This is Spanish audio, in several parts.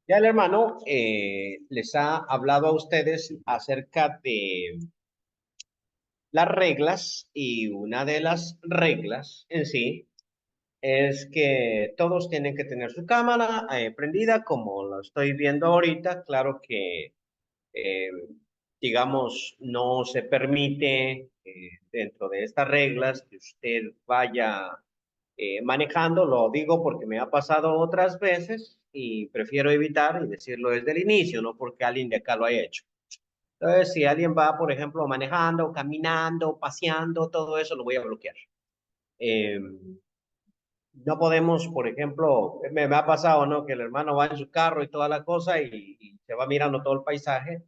Ya el hermano les ha hablado a ustedes acerca de las reglas y una de las reglas en sí es que todos tienen que tener su cámara prendida como lo estoy viendo ahorita. Claro que, eh, digamos, no se permite dentro de estas reglas que usted vaya manejando. Lo digo porque me ha pasado otras veces y prefiero evitar y decirlo desde el inicio, no porque alguien de acá lo haya hecho. Entonces, si alguien va, por ejemplo, manejando, caminando, paseando, todo eso lo voy a bloquear. Eh, no podemos, por ejemplo, me ha pasado, ¿no? Que el hermano va en su carro y toda la cosa y se va mirando todo el paisaje.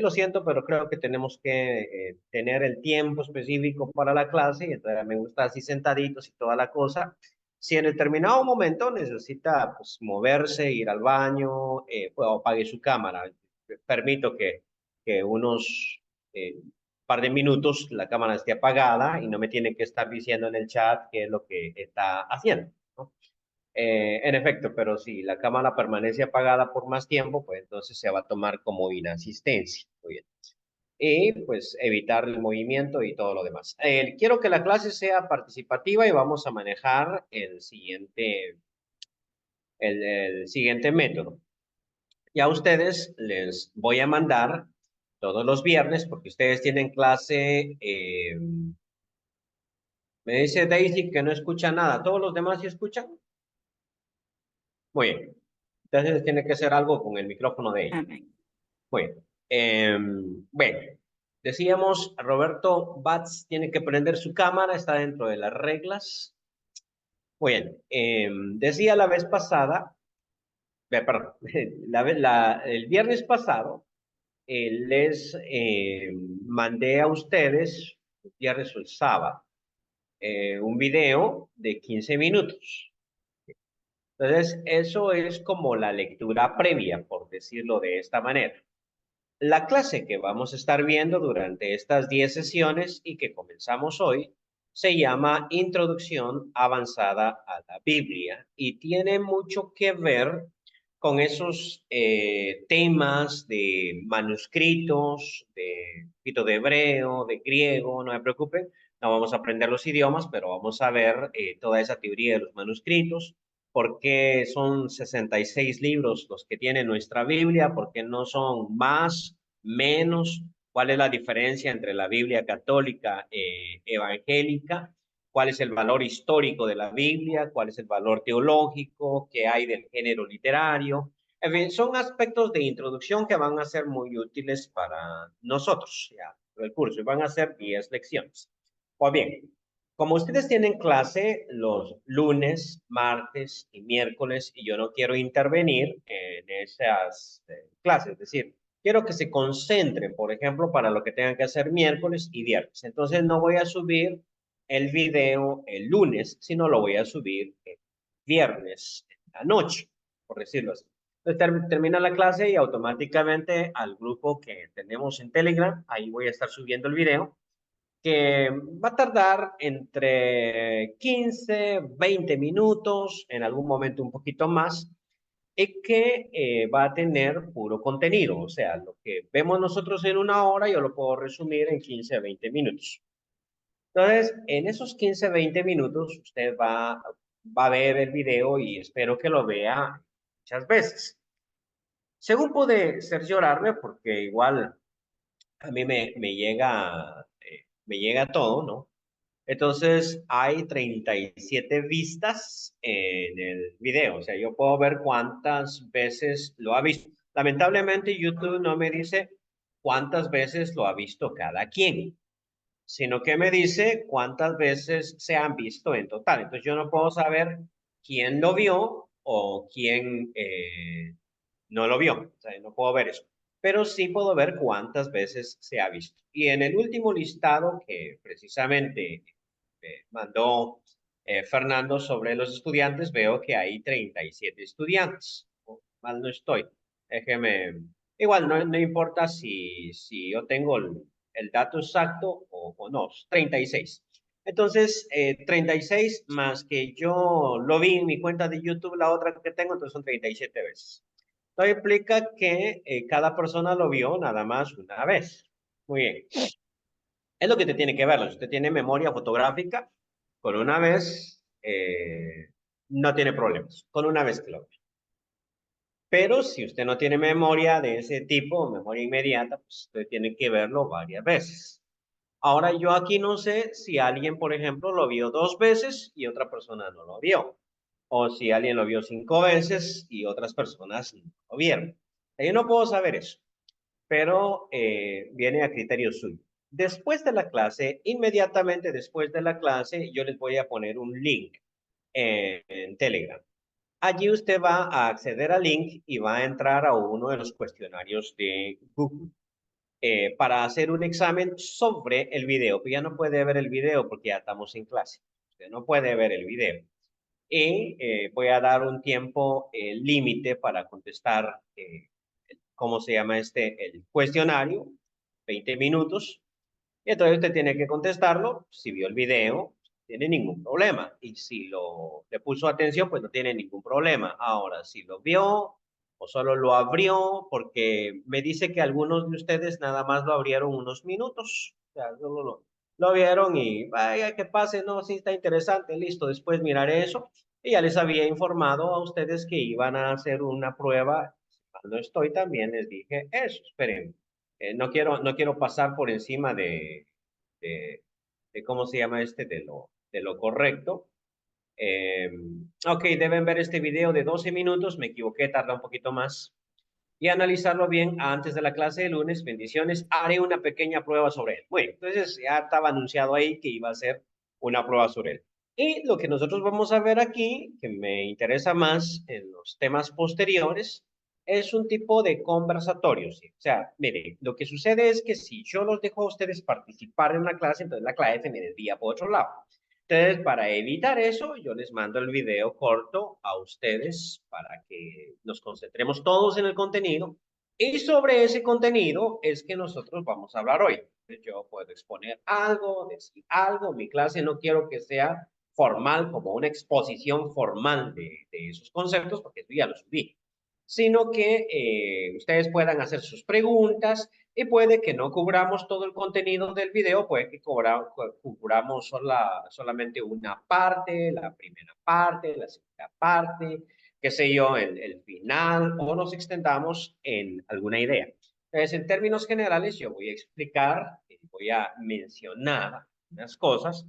Lo siento, pero creo que tenemos que tener el tiempo específico para la clase y entonces me gusta así sentaditos y toda la cosa. Si en determinado momento necesita pues, moverse, ir al baño, pues apague su cámara. Permito que unos par de minutos la cámara esté apagada y no me tiene que estar diciendo en el chat qué es lo que está haciendo, ¿no? En efecto, pero si la cámara permanece apagada por más tiempo, pues entonces se va a tomar como inasistencia. Muy bien. Y pues evitar el movimiento y todo lo demás. Quiero que la clase sea participativa y vamos a manejar el siguiente método. Ya a ustedes les voy a mandar todos los viernes, porque ustedes tienen clase. Me dice Daisy que no escucha nada. ¿Todos los demás sí escuchan? Muy bien. Entonces tiene que hacer algo con el micrófono de ella. Amén. Muy bien. Bueno, decíamos, Roberto Batz tiene que prender su cámara, está dentro de las reglas. Muy bien. Decía la vez pasada, perdón, el viernes pasado, les mandé a ustedes, el viernes o el sábado, un video de 15 minutos. Entonces, eso es como la lectura previa, por decirlo de esta manera. La clase que vamos a estar viendo durante estas 10 sesiones y que comenzamos hoy se llama Introducción Avanzada a la Biblia y tiene mucho que ver con esos temas de manuscritos, de escrito de hebreo, de griego, no me preocupen, no vamos a aprender los idiomas, pero vamos a ver toda esa teoría de los manuscritos, por qué son 66 libros los que tiene nuestra Biblia, por qué no son más, menos, cuál es la diferencia entre la Biblia católica evangélica, cuál es el valor histórico de la Biblia, cuál es el valor teológico, qué hay del género literario. En fin, son aspectos de introducción que van a ser muy útiles para nosotros, ya, el curso, y van a ser 10 lecciones. Pues bien, como ustedes tienen clase los lunes, martes y miércoles, y yo no quiero intervenir en esas clases, es decir, quiero que se concentren, por ejemplo, para lo que tengan que hacer miércoles y viernes. Entonces no voy a subir el video el lunes, sino lo voy a subir el viernes en la noche, por decirlo así. Entonces termina la clase y automáticamente al grupo que tenemos en Telegram, ahí voy a estar subiendo el video que va a tardar entre 15, 20 minutos, en algún momento un poquito más, y que va a tener puro contenido. O sea, lo que vemos nosotros en una hora, yo lo puedo resumir en 15, 20 minutos. Entonces, en esos 15, 20 minutos, usted va a ver el video y espero que lo vea muchas veces. Según pude cerciorarme, porque igual a mí me llega todo, ¿no? Entonces hay 37 vistas en el video, o sea, yo puedo ver cuántas veces lo ha visto. Lamentablemente YouTube no me dice cuántas veces lo ha visto cada quien, sino que me dice cuántas veces se han visto en total. Entonces yo no puedo saber quién lo vio o quién no lo vio, o sea, no puedo ver eso, pero sí puedo ver cuántas veces se ha visto. Y en el último listado que precisamente mandó Fernando sobre los estudiantes, veo que hay 37 estudiantes. Mal no estoy. Déjeme, igual no importa si yo tengo el dato exacto o no, 36. Entonces, 36 más que yo lo vi en mi cuenta de YouTube, la otra que tengo, entonces son 37 veces. Esto implica que cada persona lo vio nada más una vez. Muy bien. Es lo que te tiene que verlo. Si usted tiene memoria fotográfica, con una vez no tiene problemas. Con una vez que lo ve. Pero si usted no tiene memoria de ese tipo, memoria inmediata, pues usted tiene que verlo varias veces. Ahora yo aquí no sé si alguien, por ejemplo, lo vio 2 veces y otra persona no lo vio. O si alguien lo vio 5 veces y otras personas no lo vieron. Yo no puedo saber eso, pero viene a criterio suyo. Después de la clase, inmediatamente después de la clase, yo les voy a poner un link en Telegram. Allí usted va a acceder al link y va a entrar a uno de los cuestionarios de Google para hacer un examen sobre el video. Pues ya no puede ver el video porque ya estamos en clase. Usted no puede ver el video. Y voy a dar un tiempo límite para contestar, ¿cómo se llama este? El cuestionario, 20 minutos. Y entonces usted tiene que contestarlo. Si vio el video, no tiene ningún problema. Y si le puso atención, pues no tiene ningún problema. Ahora, si lo vio o solo lo abrió, porque me dice que algunos de ustedes nada más lo abrieron unos minutos. O sea, solo lo vieron y vaya que pase, no, sí está interesante, listo. Después miraré eso. Y ya les había informado a ustedes que iban a hacer una prueba. Cuando estoy también les dije eso, esperen. No quiero pasar por encima de, de ¿cómo se llama este? De lo correcto. Eh, ok, deben ver este video de 12 minutos, me equivoqué, tarda un poquito más. Y analizarlo bien antes de la clase de lunes. Bendiciones. Haré una pequeña prueba sobre él. Bueno, entonces ya estaba anunciado ahí que iba a ser una prueba sobre él. Y lo que nosotros vamos a ver aquí, que me interesa más en los temas posteriores, es un tipo de conversatorio. ¿Sí? O sea, mire, lo que sucede es que si yo los dejo a ustedes participar en una clase, entonces la clase me desvía por otro lado. Entonces, para evitar eso, yo les mando el video corto a ustedes para que nos concentremos todos en el contenido. Y sobre ese contenido es que nosotros vamos a hablar hoy. Yo puedo exponer algo, decir algo. Mi clase no quiero que sea formal, como una exposición formal de esos conceptos, porque eso ya lo subí, sino que ustedes puedan hacer sus preguntas y puede que no cubramos todo el contenido del video, puede que cubramos solamente una parte, la primera parte, la segunda parte, qué sé yo, el final, o nos extendamos en alguna idea. Entonces, en términos generales, yo voy a explicar, voy a mencionar unas cosas,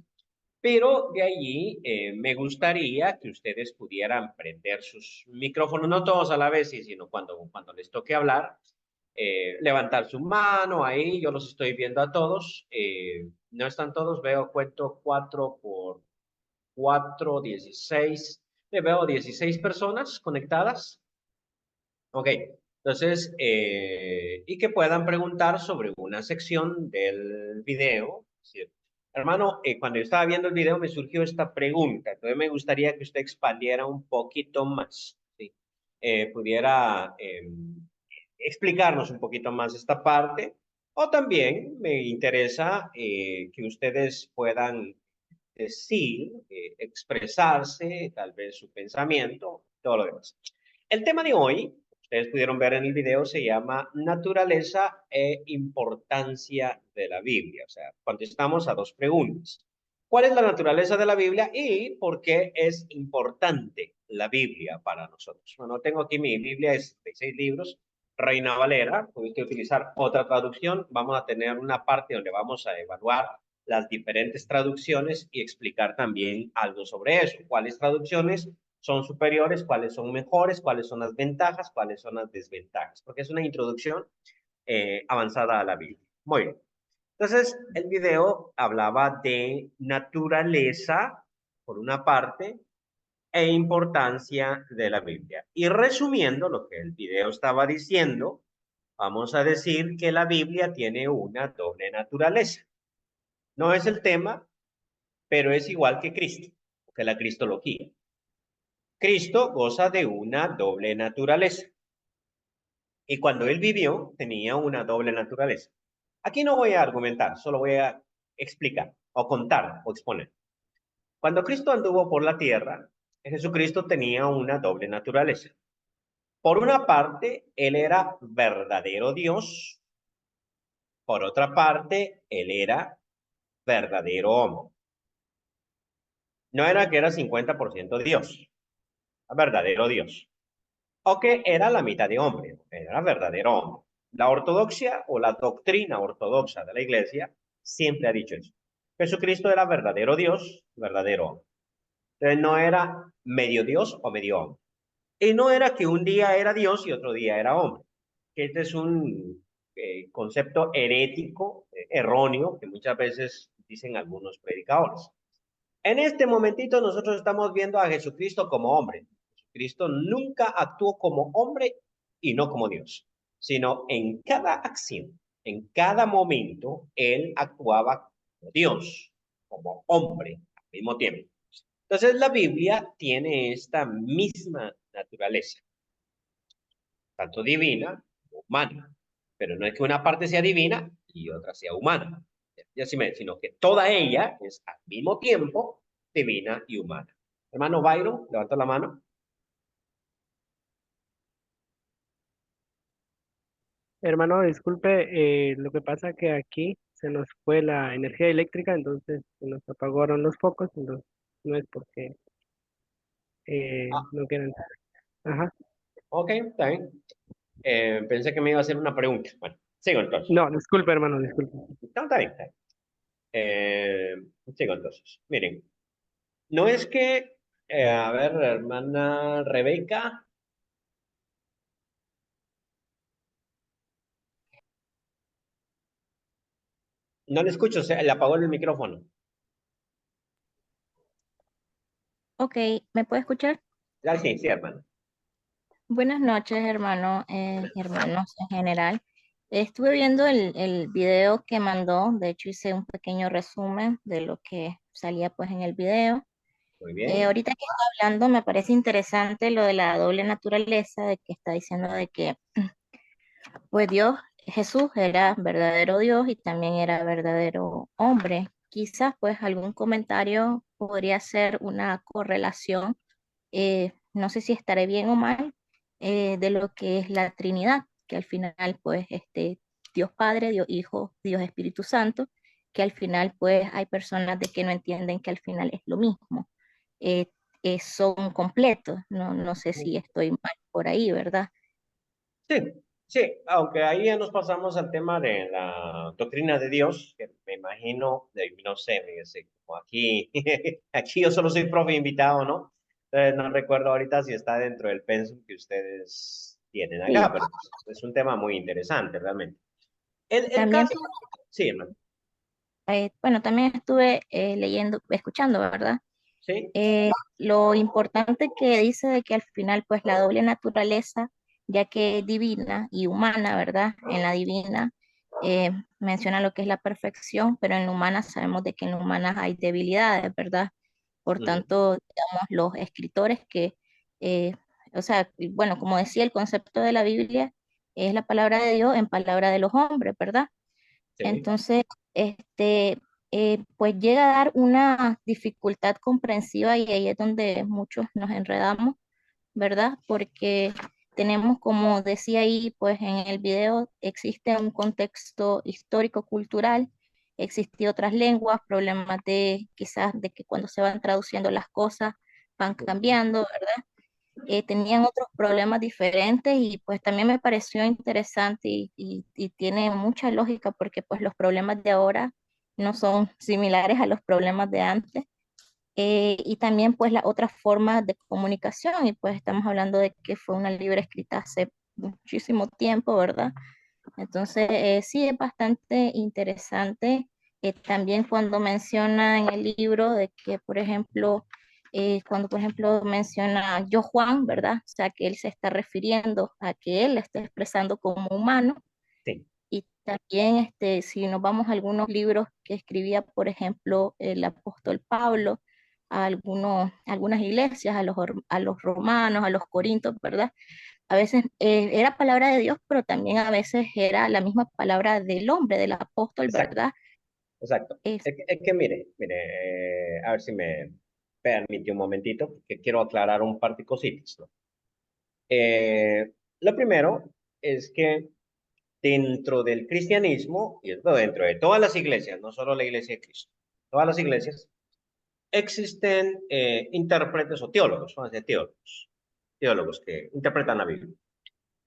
pero de allí me gustaría que ustedes pudieran prender sus micrófonos, no todos a la vez, sino cuando les toque hablar, levantar su mano ahí, yo los estoy viendo a todos. No están todos, cuento 4 por 4, 16. Veo 16 personas conectadas. Ok, entonces, y que puedan preguntar sobre una sección del video. ¿Cierto? Hermano, cuando yo estaba viendo el video me surgió esta pregunta, entonces me gustaría que usted expandiera un poquito más, ¿sí? Pudiera explicarnos un poquito más esta parte, o también me interesa que ustedes puedan decir, expresarse, tal vez su pensamiento, todo lo demás. El tema de hoy, ustedes pudieron ver en el video, se llama Naturaleza e importancia de la Biblia. O sea, contestamos a dos preguntas. ¿Cuál es la naturaleza de la Biblia y por qué es importante la Biblia para nosotros? Bueno, tengo aquí mi Biblia, es de 6 libros, Reina Valera. Pudiste utilizar otra traducción. Vamos a tener una parte donde vamos a evaluar las diferentes traducciones y explicar también algo sobre eso. ¿Cuáles traducciones son superiores? ¿Cuáles son mejores? ¿Cuáles son las ventajas? ¿Cuáles son las desventajas? Porque es una introducción avanzada a la Biblia. Muy bien. Entonces, el video hablaba de naturaleza, por una parte, e importancia de la Biblia. Y resumiendo lo que el video estaba diciendo, vamos a decir que la Biblia tiene una doble naturaleza. No es el tema, pero es igual que Cristo, que la cristología. Cristo goza de una doble naturaleza. Y cuando él vivió, tenía una doble naturaleza. Aquí no voy a argumentar, solo voy a explicar, o contar, o exponer. Cuando Cristo anduvo por la tierra, Jesucristo tenía una doble naturaleza. Por una parte, él era verdadero Dios. Por otra parte, él era verdadero hombre. No era que era 50% Dios, era verdadero Dios. O que era la mitad de hombre, era verdadero hombre. La ortodoxia o la doctrina ortodoxa de la iglesia siempre ha dicho eso. Jesucristo era verdadero Dios, verdadero hombre. Entonces no era medio Dios o medio hombre. Y no era que un día era Dios y otro día era hombre. Este es un concepto herético, erróneo, que muchas veces dicen algunos predicadores. En este momentito nosotros estamos viendo a Jesucristo como hombre. Jesucristo nunca actuó como hombre y no como Dios, sino en cada acción, en cada momento, él actuaba como Dios, como hombre al mismo tiempo. Entonces la Biblia tiene esta misma naturaleza, tanto divina como humana, pero no es que una parte sea divina y otra sea humana, sino que toda ella es al mismo tiempo divina y humana. Hermano Byron, levanta la mano. Hermano, disculpe, lo que pasa que aquí se nos fue la energía eléctrica, entonces se nos apagaron los focos, entonces no es porque Ah, no quieran. Ajá. ok, está bien. Pensé que me iba a hacer una pregunta. Bueno, sigo entonces. No, disculpe, hermano, disculpe. No, está bien, está bien. Eh, sigo entonces. Miren, no es que, a ver, hermana Rebeca, no le escucho, se le apagó el micrófono. Ok, ¿me puede escuchar? Ya, sí, sí, hermano. Buenas noches, hermano, hermanos en general. Estuve viendo el video que mandó, de hecho hice un pequeño resumen de lo que salía pues en el video. Muy bien. Ahorita que está hablando me parece interesante lo de la doble naturaleza, de que está diciendo de que pues Dios, Jesús era verdadero Dios y también era verdadero hombre. Quizás pues algún comentario podría ser una correlación, no sé si estaré bien o mal, de lo que es la Trinidad, que al final pues Dios Padre, Dios Hijo, Dios Espíritu Santo, que al final pues hay personas de que no entienden que al final es lo mismo. Eh, son completos, no sé si estoy mal por ahí, ¿verdad? Sí, sí, aunque ahí ya nos pasamos al tema de la doctrina de Dios, que me imagino, no sé, fíjese, como aquí, aquí yo solo soy profe invitado, ¿no? Entonces no recuerdo ahorita si está dentro del pensum que ustedes tienen Sí, acá, pero es un tema muy interesante realmente. El también, caso, sí, hermano, bueno, también estuve leyendo, escuchando, ¿verdad? sí, Lo importante que dice de que al final, pues la doble naturaleza, ya que es divina y humana, ¿verdad? En la divina menciona lo que es la perfección, pero en la humana sabemos de que en la humana hay debilidades, ¿verdad? Por ujú, tanto, digamos, los escritores que, eh, o sea, y bueno, como decía, el concepto de la Biblia es la palabra de Dios en palabra de los hombres, ¿verdad? sí, Entonces, este, pues llega a dar una dificultad comprensiva y ahí es donde muchos nos enredamos, ¿verdad? Porque tenemos, como decía ahí, pues en el video, existe un contexto histórico-cultural, existen otras lenguas, problemas de quizás de que cuando se van traduciendo las cosas van cambiando, ¿verdad? Tenían otros problemas diferentes y pues también me pareció interesante y tiene mucha lógica porque pues los problemas de ahora no son similares a los problemas de antes. Y también pues las otras formas de comunicación y pues estamos hablando de que fue una libra escrita hace muchísimo tiempo, ¿verdad? Entonces, sí es bastante interesante. También cuando menciona en el libro de que, por ejemplo, cuando por ejemplo menciona yo Juan, ¿verdad? O sea, que él se está refiriendo a que él está expresando como humano. sí, Y también, si nos vamos a algunos libros que escribía, por ejemplo, el apóstol Pablo, a algunas iglesias, a los romanos, a los corintios, ¿verdad? A veces era palabra de Dios, pero también a veces era la misma palabra del hombre, del apóstol, exacto, ¿verdad? exacto. Es, Es que mire, mire, a ver si me permite un momentito, que quiero aclarar un par de cositas, ¿no? Lo primero es que dentro del cristianismo, y esto dentro de todas las iglesias, no solo la iglesia de Cristo, todas las iglesias, existen intérpretes o teólogos, vamos a decir teólogos que interpretan la Biblia.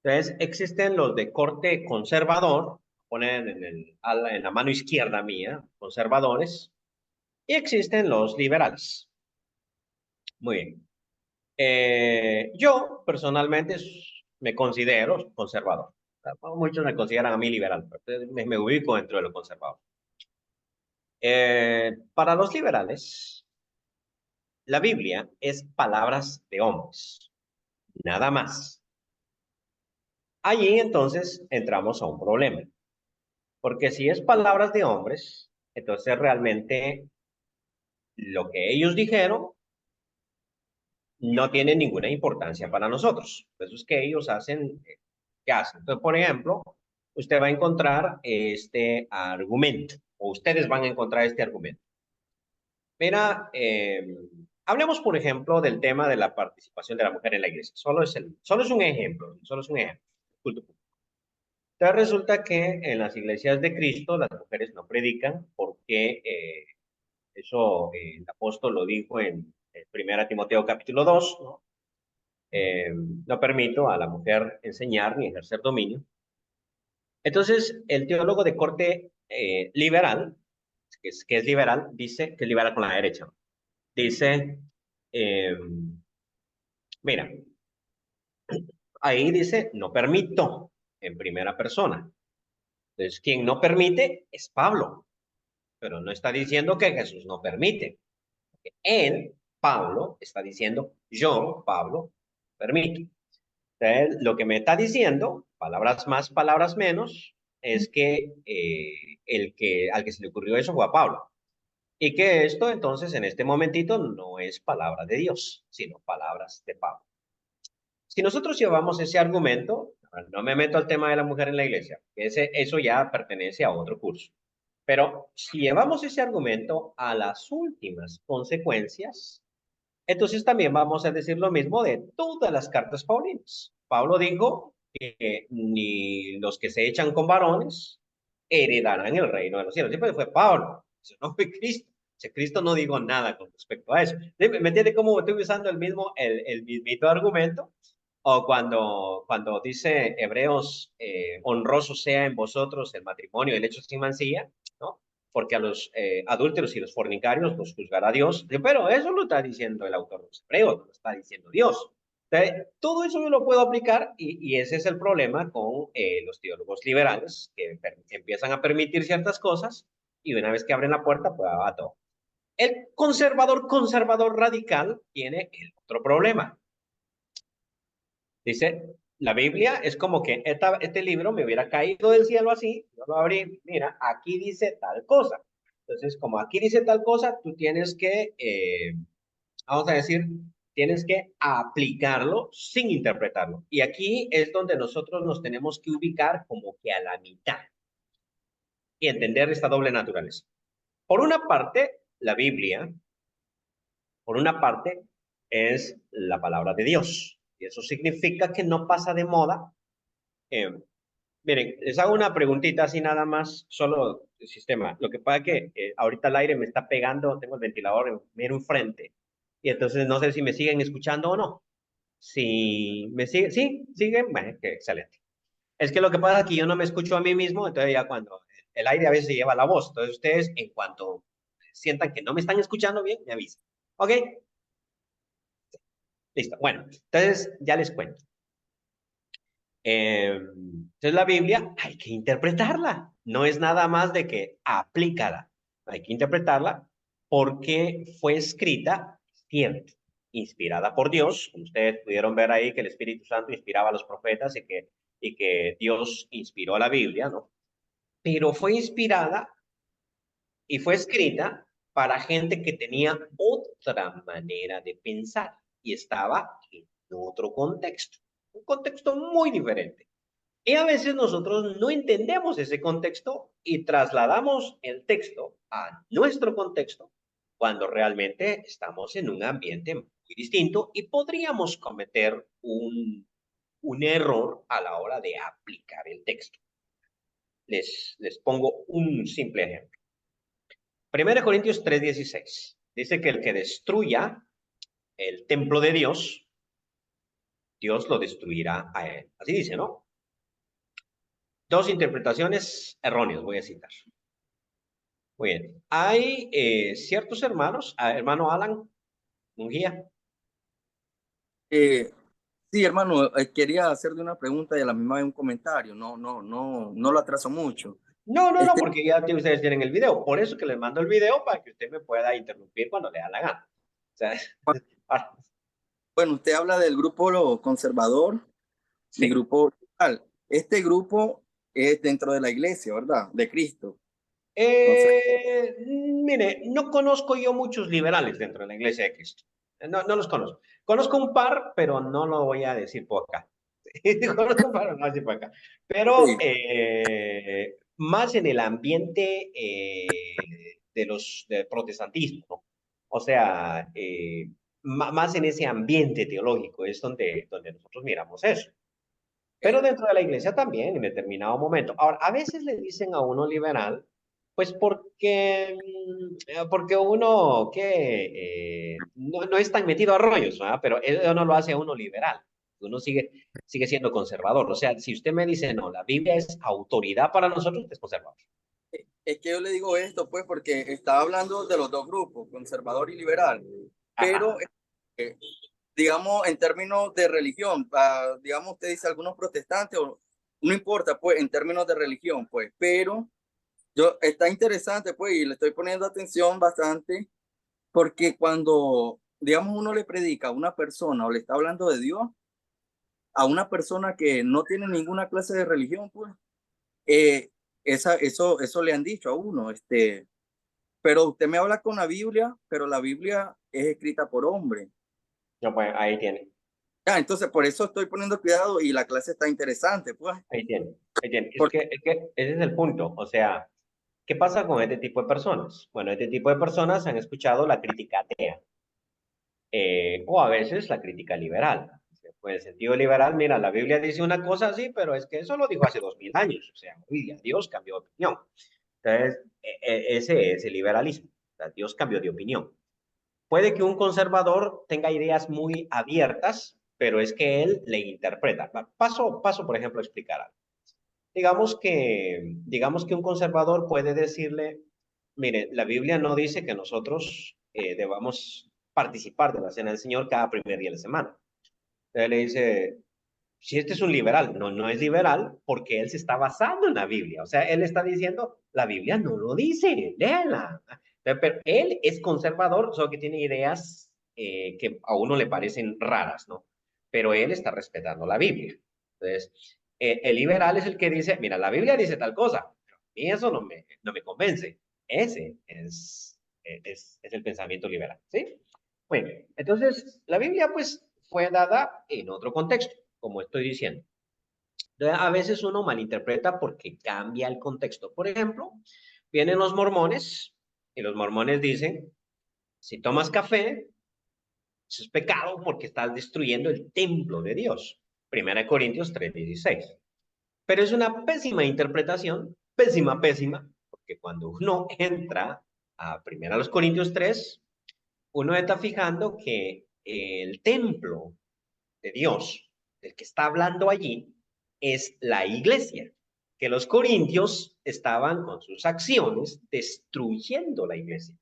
Entonces, existen los de corte conservador, ponen en la mano izquierda mía, conservadores, y existen los liberales. Muy bien. Yo personalmente me considero conservador. Muchos me consideran a mí liberal, pero me ubico dentro de lo conservador. Para los liberales, la Biblia es palabras de hombres, nada más. Allí entonces entramos a un problema, porque si es palabras de hombres, entonces realmente lo que ellos dijeron no tiene ninguna importancia para nosotros. Por eso es que ellos hacen, ¿qué hacen? Entonces, por ejemplo, usted va a encontrar este argumento, o ustedes van a encontrar este argumento. Mira, hablemos, por ejemplo, del tema de la participación de la mujer en la iglesia. Solo es un ejemplo, solo es un ejemplo. Entonces resulta que en las iglesias de Cristo las mujeres no predican porque eso el apóstol lo dijo en 1 Timoteo capítulo 2, ¿no? No permito a la mujer enseñar ni ejercer dominio. Entonces, el teólogo de corte liberal, que es liberal, dice que es liberal con la derecha, ¿no? Dice, eh, mira, ahí dice, no permito en primera persona. Entonces, quien no permite es Pablo, pero no está diciendo que Jesús no permite. Él, Pablo, está diciendo, yo, Pablo, permito. Entonces, lo que me está diciendo, palabras más, palabras menos, es que al que se le ocurrió eso fue a Pablo. Y que esto entonces en este momentito no es palabra de Dios, sino palabras de Pablo. Si nosotros llevamos ese argumento, no me meto al tema de la mujer en la iglesia, eso ya pertenece a otro curso. Pero si llevamos ese argumento a las últimas consecuencias, entonces también vamos a decir lo mismo de todas las cartas paulinas. Pablo dijo que ni los que se echan con varones heredarán el reino de los cielos. Siempre fue Pablo, eso no fue Cristo. Si Cristo no dijo nada con respecto a eso. ¿Me entiende cómo estoy usando el mismito argumento? O cuando dice Hebreos, honroso sea en vosotros el matrimonio, el hecho sin mancilla, ¿no? Porque a los adúlteros y los fornicarios los juzgará Dios. Pero eso lo está diciendo el autor de los Hebreos, lo está diciendo Dios. Entonces, todo eso yo lo puedo aplicar y ese es el problema con los teólogos liberales que empiezan a permitir ciertas cosas y una vez que abren la puerta, pues va todo. El conservador radical tiene el otro problema. Dice, la Biblia es como que este libro me hubiera caído del cielo así, yo lo abrí, mira, aquí dice tal cosa. Entonces, como aquí dice tal cosa, tú tienes que, vamos a decir, tienes que aplicarlo sin interpretarlo. Y aquí es donde nosotros nos tenemos que ubicar como que a la mitad y entender esta doble naturaleza. Por una parte, la Biblia, por una parte, es la palabra de Dios. Y eso significa que no pasa de moda. Eh, Miren, les hago una preguntita así nada más, solo el sistema. Lo que pasa es que ahorita el aire me está pegando, tengo el ventilador mero enfrente. Y entonces no sé si me siguen escuchando o no. Si me siguen, sí, siguen, bueno, qué excelente. Es que lo que pasa es que yo no me escucho a mí mismo, entonces ya cuando el aire a veces se lleva la voz. Entonces ustedes, en cuanto sientan que no me están escuchando bien, me avisan. ¿Ok? Listo. Bueno, entonces ya les cuento. Entonces la Biblia hay que interpretarla, no es nada más de que aplícala, hay que interpretarla porque fue escrita, cierto, inspirada por Dios, como ustedes pudieron ver ahí que el Espíritu Santo inspiraba a los profetas y que Dios inspiró la Biblia, ¿no? Pero fue inspirada y fue escrita para gente que tenía otra manera de pensar y estaba en otro contexto, un contexto muy diferente. Y a veces nosotros no entendemos ese contexto y trasladamos el texto a nuestro contexto cuando realmente estamos en un ambiente muy distinto y podríamos cometer un error a la hora de aplicar el texto. Les pongo un simple ejemplo. 1 Corintios 3:16 dice que el que destruya el templo de Dios, Dios lo destruirá a él. Así dice, ¿no? Dos interpretaciones erróneas voy a citar. Muy bien. Hay ciertos hermanos, hermano Alan Mungía. Sí, hermano, quería hacerle una pregunta y a la misma vez un comentario. No lo atraso mucho. No, porque ya ustedes tienen el video. Por eso que les mando el video para que usted me pueda interrumpir cuando le da la gana. O sea, Bueno, usted habla del grupo conservador y sí. grupo liberal. Este grupo es dentro de la iglesia, ¿verdad? De Cristo. Mire, no conozco yo muchos liberales dentro de la Iglesia de Cristo. No los conozco. Conozco un par, pero no lo voy a decir por acá. Conozco un par, no lo voy a decir por acá. Pero más en el ambiente del protestantismo, ¿no? O sea, más en ese ambiente teológico es donde nosotros miramos eso. Pero dentro de la iglesia también, en determinado momento. Ahora, a veces le dicen a uno liberal, pues porque uno que no es tan metido a rollos, ¿verdad? Pero eso no lo hace a uno liberal. Uno sigue siendo conservador. O sea, si usted me dice, no, la Biblia es autoridad para nosotros, es conservador. Es que yo le digo esto, pues, porque estaba hablando de los dos grupos, conservador y liberal. Ajá. Pero, digamos, en términos de religión, digamos, usted dice algunos protestantes, o no importa, pues, en términos de religión, pues, pero está interesante, pues, y le estoy poniendo atención bastante, porque cuando, digamos, uno le predica a una persona o le está hablando de Dios, a una persona que no tiene ninguna clase de religión, pues, eh, eso le han dicho a uno, pero usted me habla con la Biblia, pero la Biblia es escrita por hombre. No, pues ahí tiene. Entonces por eso estoy poniendo cuidado y la clase está interesante, pues. Ahí tiene. Ahí tiene. Porque, Es que ese es el punto. O sea, ¿qué pasa con este tipo de personas? Bueno, este tipo de personas han escuchado la crítica atea. O a veces la crítica liberal. Pues en el sentido liberal, mira, la Biblia dice una cosa así, pero es que eso lo dijo hace 2000 años. O sea, hoy día Dios cambió de opinión. Entonces, ese es el liberalismo. O sea, Dios cambió de opinión. Puede que un conservador tenga ideas muy abiertas, pero es que él le interpreta. Paso, por ejemplo, a explicar algo. Digamos que un conservador puede decirle, mire, la Biblia no dice que nosotros debamos participar de la cena del Señor cada primer día de la semana. Entonces le dice, si este es un liberal, no es liberal porque él se está basando en la Biblia. O sea, él está diciendo, la Biblia no lo dice, léala. Pero él es conservador, solo que tiene ideas que a uno le parecen raras, ¿no? Pero él está respetando la Biblia. Entonces, el liberal es el que dice, mira, la Biblia dice tal cosa, pero a mí eso no me convence. Ese es el pensamiento liberal, ¿sí? Bueno, entonces la Biblia pues fue dada en otro contexto, como estoy diciendo. Entonces, a veces uno malinterpreta porque cambia el contexto. Por ejemplo, vienen los mormones y los mormones dicen, si tomas café, eso es pecado porque estás destruyendo el templo de Dios. 1 Corintios 3:16. Pero es una pésima interpretación, pésima, porque cuando uno entra a 1 Corintios 3, uno está fijando que el templo de Dios, del que está hablando allí, es la iglesia, que los corintios estaban con sus acciones destruyendo la iglesia.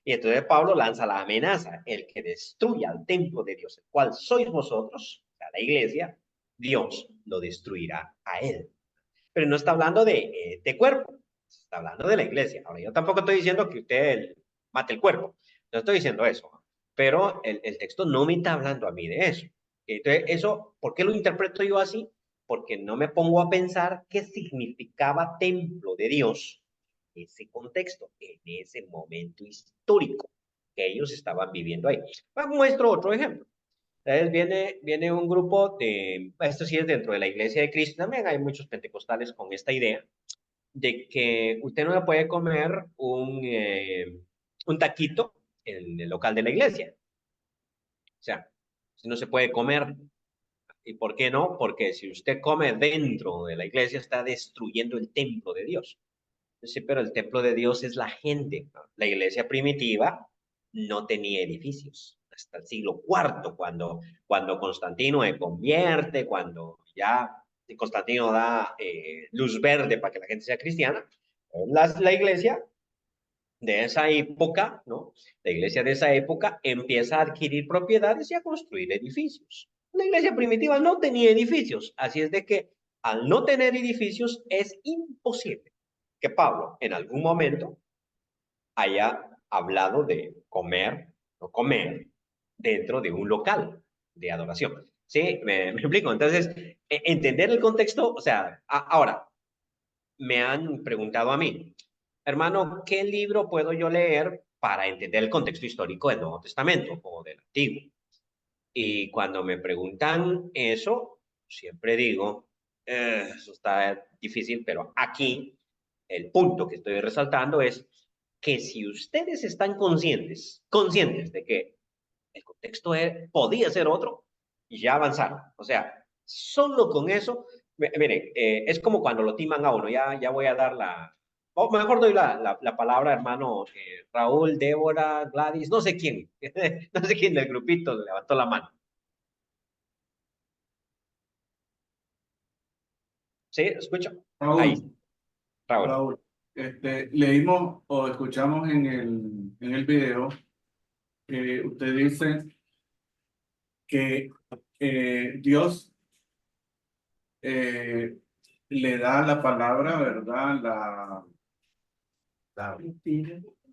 Y entonces Pablo lanza la amenaza, el que destruya el templo de Dios, el cual sois vosotros, o sea, la iglesia, Dios lo destruirá a él. Pero no está hablando de cuerpo, está hablando de la iglesia. Ahora, yo tampoco estoy diciendo que usted mate el cuerpo, no estoy diciendo eso, pero el texto no me está hablando a mí de eso. Entonces, eso, ¿por qué lo interpreto yo así? Porque no me pongo a pensar qué significaba templo de Dios en ese contexto, en ese momento histórico que ellos estaban viviendo ahí. Muestro otro ejemplo. Entonces viene un grupo esto sí es dentro de la Iglesia de Cristo, también hay muchos pentecostales con esta idea de que usted no puede comer un taquito en el local de la iglesia. O sea, usted no se puede comer ¿Y por qué no? Porque si usted come dentro de la iglesia, está destruyendo el templo de Dios. Sí, pero el templo de Dios es la gente, ¿no? La iglesia primitiva no tenía edificios. Hasta el siglo IV, cuando Constantino se convierte, cuando ya Constantino da luz verde para que la gente sea cristiana, la iglesia de esa época, ¿no? La iglesia de esa época empieza a adquirir propiedades y a construir edificios. La iglesia primitiva no tenía edificios, así es de que al no tener edificios es imposible que Pablo en algún momento haya hablado de comer o comer dentro de un local de adoración. ¿Sí? Me explico. Entonces, entender el contexto, o sea, ahora, me han preguntado a mí, hermano, ¿qué libro puedo yo leer para entender el contexto histórico del Nuevo Testamento o del Antiguo? Y cuando me preguntan eso, siempre digo, eso está difícil, pero aquí el punto que estoy resaltando es que si ustedes están conscientes de que el contexto podía ser otro, ya avanzaron. O sea, solo con eso, miren, es como cuando lo timan a uno, ya voy a dar o mejor doy la palabra, hermano Raúl, Débora, Gladys, no sé quién, no sé quién del grupito levantó la mano. ¿Sí? ¿Escucho? Ahí, Raúl, Raúl. Raúl, leímos o escuchamos en el video que usted dice que Dios eh, le da la palabra, ¿verdad? La,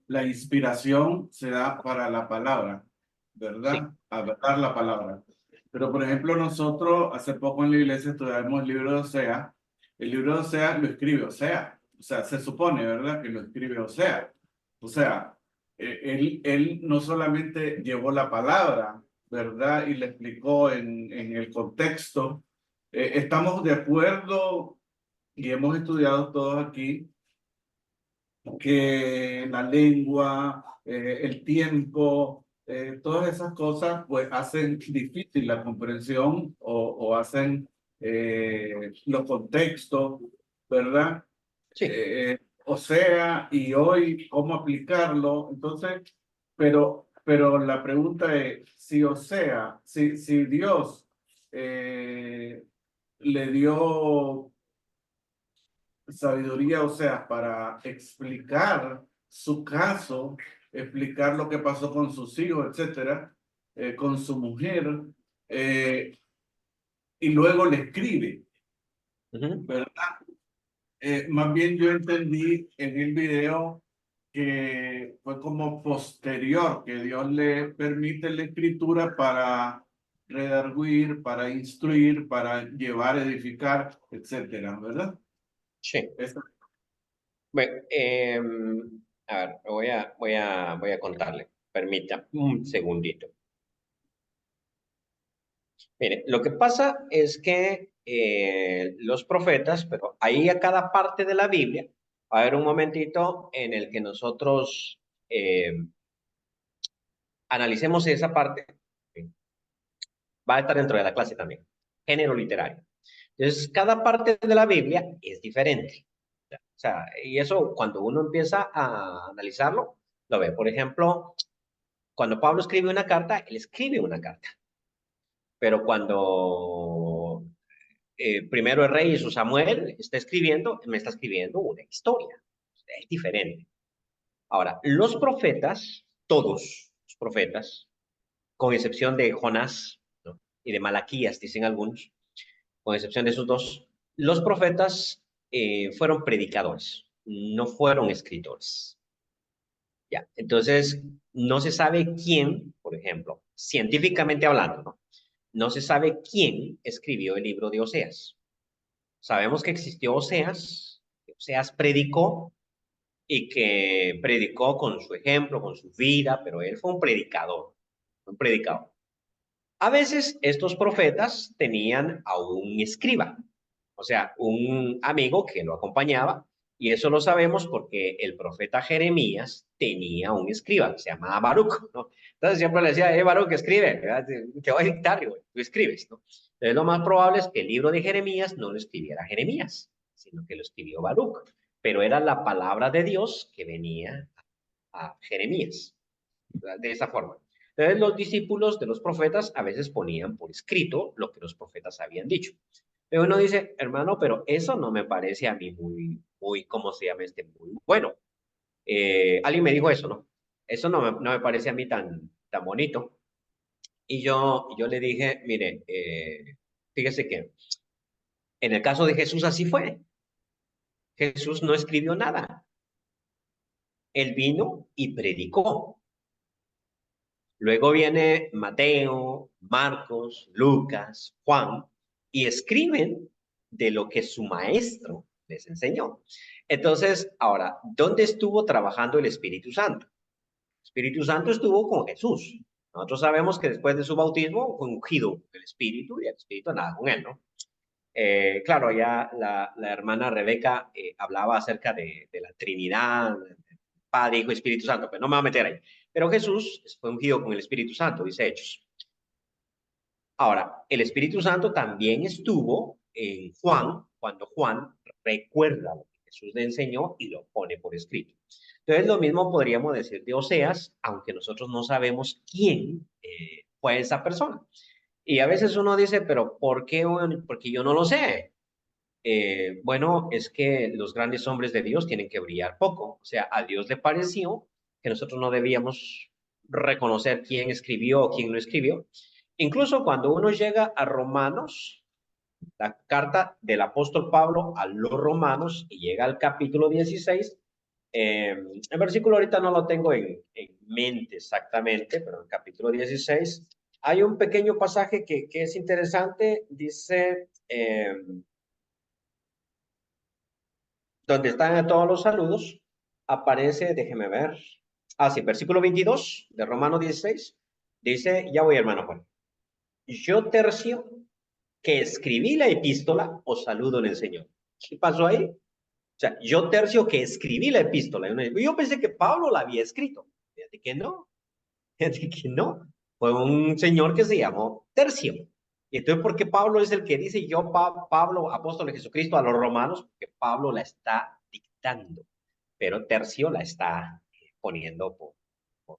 la inspiración se da para la palabra, Sí. ¿verdad? A dar la palabra. Pero, por ejemplo, nosotros hace poco en la iglesia estudiamos el libro de Osea. El libro de Osea lo escribe Osea. O sea, se supone, ¿verdad? Que lo escribe Osea. O sea, él no solamente llevó la palabra, ¿verdad? Y le explicó en el contexto. Estamos de acuerdo y hemos estudiado todos aquí que la lengua, el tiempo, todas esas cosas pues hacen difícil la comprensión o hacen los contextos, ¿verdad? Sí. O sea, y hoy cómo aplicarlo. Entonces, pero la pregunta es, si o sea, si Dios le dio sabiduría, o sea, para explicar su caso, explicar lo que pasó con sus hijos, etcétera, con su mujer, y luego le escribe, ¿verdad? Más bien yo entendí en el video que fue como posterior, que Dios le permite la escritura para redarguir, para instruir, para llevar, edificar, etcétera, ¿verdad? Sí. Esa- Bueno, a ver, voy a contarle. Permita un segundito. Mire, lo que pasa es que los profetas, pero ahí a cada parte de la Biblia, va a haber un momentito en el que nosotros analicemos esa parte. ¿Sí? Va a estar dentro de la clase también. Género literario. Entonces, cada parte de la Biblia es diferente. O sea, y eso cuando uno empieza a analizarlo, lo ve. Por ejemplo, cuando Pablo escribe una carta, él escribe una carta. Pero cuando primero el rey Jesús Samuel está escribiendo, me está escribiendo una historia. Es diferente. Ahora, los profetas, todos los profetas, con excepción de Jonás, ¿no? Y de Malaquías, dicen algunos, con excepción de esos dos, los profetas fueron predicadores, no fueron escritores. Ya, entonces, no se sabe quién, por ejemplo, científicamente hablando, ¿no? No se sabe quién escribió el libro de Oseas. Sabemos que existió Oseas, que Oseas predicó y que predicó con su ejemplo, con su vida, pero él fue un predicador, un predicador. A veces estos profetas tenían a un escriba, o sea, un amigo que lo acompañaba, y eso lo sabemos porque el profeta Jeremías tenía un escriba que se llamaba Baruch, ¿no? Entonces siempre le decía, Baruch, escribe, ¿verdad? Te voy a dictar, güey, tú escribes, ¿no? Entonces, lo más probable es que el libro de Jeremías no lo escribiera Jeremías, sino que lo escribió Baruch, pero era la palabra de Dios que venía a Jeremías, de esa forma. Entonces, los discípulos de los profetas a veces ponían por escrito lo que los profetas habían dicho. Pero uno dice, hermano, pero eso no me parece a mí muy, ¿cómo se llama este? Muy bueno. Alguien me dijo eso, ¿no? Eso no me parece a mí tan bonito. Y yo le dije, mire, fíjese que en el caso de Jesús así fue. Jesús no escribió nada. Él vino y predicó. Luego viene Mateo, Marcos, Lucas, Juan, y escriben de lo que su maestro les enseñó. Entonces, ahora, ¿dónde estuvo trabajando el Espíritu Santo? El Espíritu Santo estuvo con Jesús. Nosotros sabemos que después de su bautismo fue ungido el Espíritu y el Espíritu nada con él, ¿no? Claro, ya la hermana Rebeca hablaba acerca de la Trinidad, Padre, Hijo y Espíritu Santo, pero no me voy a meter ahí. Pero Jesús fue ungido con el Espíritu Santo, dice Hechos. Ahora, el Espíritu Santo también estuvo en Juan, cuando Juan recuerda lo que Jesús le enseñó y lo pone por escrito. Entonces, lo mismo podríamos decir de Oseas, aunque nosotros no sabemos quién fue esa persona. Y a veces uno dice, pero ¿por qué? Porque yo no lo sé. Bueno, es que los grandes hombres de Dios tienen que brillar poco. O sea, a Dios le pareció que nosotros no debíamos reconocer quién escribió o quién no escribió. Incluso cuando uno llega a Romanos, la carta del apóstol Pablo a los romanos y llega al capítulo 16, el versículo ahorita no lo tengo en mente exactamente, pero en el capítulo 16 hay un pequeño pasaje que es interesante, dice, donde están todos los saludos, aparece, déjeme ver, sí, versículo 22 de Romanos 16, dice, ya voy hermano Juan, yo Tercio, que escribí la epístola, os saludo en el Señor. ¿Qué pasó ahí? O sea, yo Tercio, que escribí la epístola. Yo pensé que Pablo la había escrito. Fíjate que no, fíjate que no. Fue un señor que se llamó Tercio. Y entonces, ¿por qué Pablo es el que dice yo, Pablo, apóstol de Jesucristo, a los romanos? Porque Pablo la está dictando, pero Tercio la está poniendo por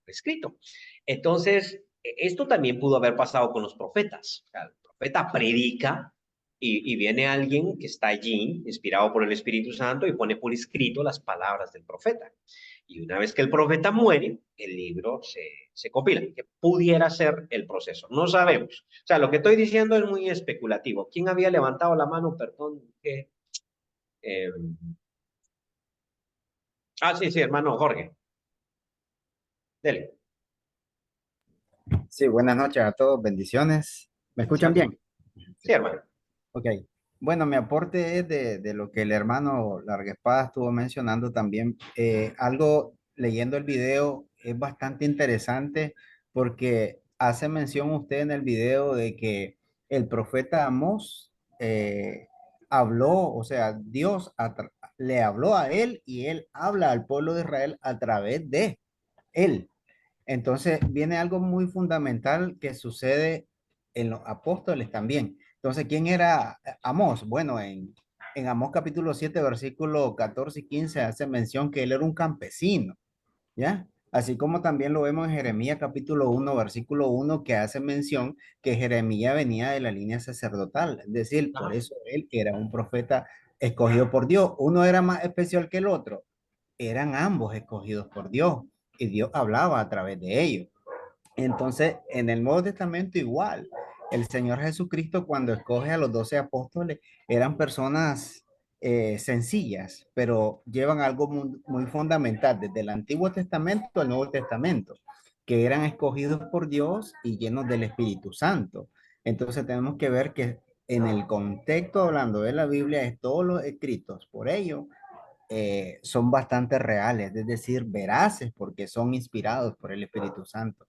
escrito. Entonces, esto también pudo haber pasado con los profetas. O sea, el profeta predica y viene alguien que está allí, inspirado por el Espíritu Santo, y pone por escrito las palabras del profeta. Y una vez que el profeta muere, el libro se compila, que pudiera ser el proceso. No sabemos. O sea, lo que estoy diciendo es muy especulativo. ¿Quién había levantado la mano? Perdón. Eh, sí, sí, hermano Jorge. Dele. Sí, buenas noches a todos, bendiciones. ¿Me escuchan Bendiciones. bien? Sí, hermano. Ok. Bueno, mi aporte es de lo que el hermano Larguespada estuvo mencionando también. Algo leyendo el video es bastante interesante porque hace mención usted en el video de que el profeta Amós habló, o sea, le habló a él y él habla al pueblo de Israel a través de él. Entonces viene algo muy fundamental que sucede en los apóstoles también. Entonces, ¿quién era Amós? Bueno, en Amós capítulo 7, versículo 14 y 15 hace mención que él era un campesino, ¿ya? Así como también lo vemos en Jeremías capítulo 1, versículo 1, que hace mención que Jeremías venía de la línea sacerdotal. Es decir, por Ajá. eso él era un profeta escogido por Dios. Uno era más especial que el otro. Eran ambos escogidos por Dios y Dios hablaba a través de ellos. Entonces, en el Nuevo Testamento igual, el Señor Jesucristo cuando escoge a los 12 apóstoles eran personas sencillas, pero llevan algo muy fundamental desde el Antiguo Testamento al Nuevo Testamento, que eran escogidos por Dios y llenos del Espíritu Santo. Entonces tenemos que ver que en el contexto hablando de la Biblia es todos los escritos por ellos son bastante reales, es decir, veraces porque son inspirados por el Espíritu Santo.